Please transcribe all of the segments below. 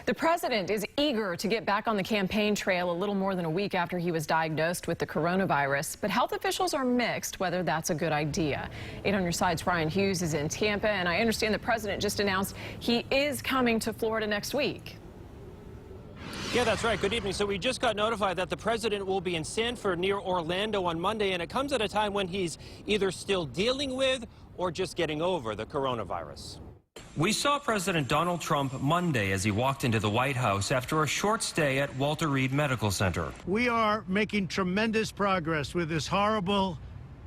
The president is eager to get back on the campaign trail a little more than a week after he was diagnosed with the coronavirus, but health officials are mixed whether that's a good idea. 8 on your side's Ryan Hughes is in Tampa, and I understand the president just announced he is coming to Florida next week. Yeah, that's right. Good evening. So we just got notified that the president will be in Sanford near Orlando on Monday, and it comes at a time when he's either still dealing with or just getting over the coronavirus. We saw President Donald Trump Monday as he walked into the White House after a short stay at Walter Reed Medical Center. We are making tremendous progress with this horrible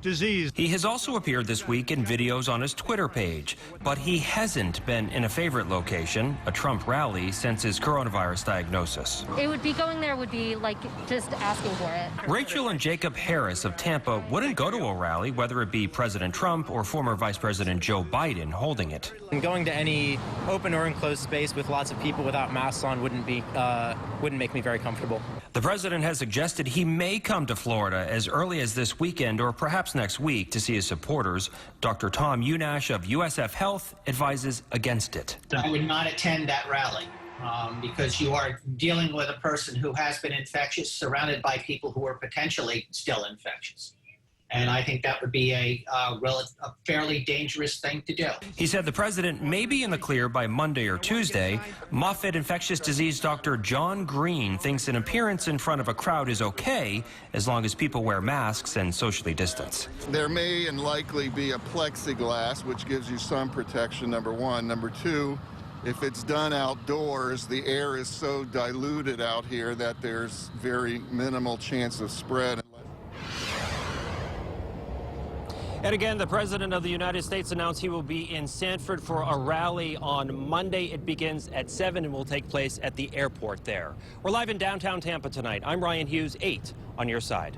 disease. He has also appeared this week in videos on his Twitter page, but he hasn't been in a favorite location, a Trump rally, since his coronavirus diagnosis. It would be going there would be like just asking for it. Rachel and Jacob Harris of Tampa wouldn't go to a rally, whether it be President Trump or former Vice President Joe Biden holding it. And going to any open or enclosed space with lots of people without masks on wouldn't make me very comfortable. The president has suggested he may come to Florida as early as this weekend or perhaps next week to see his supporters. Dr. Tom Unash of USF Health advises against it. I would not attend that rally because you are dealing with a person who has been infectious, surrounded by people who are potentially still infectious. And I think that would be a fairly dangerous thing to do. He said the president may be in the clear by Monday or Tuesday. Moffitt infectious disease Dr. John Green thinks an appearance in front of a crowd is okay as long as people wear masks and socially distance. There may and likely be a plexiglass, which gives you some protection, number one. Number two, if it's done outdoors, the air is so diluted out here that there's very minimal chance of spread. And again, the President of the United States announced he will be in Sanford for a rally on Monday. It begins at 7 and will take place at the airport there. We're live in downtown Tampa tonight. I'm Ryan Hughes, 8 on your side.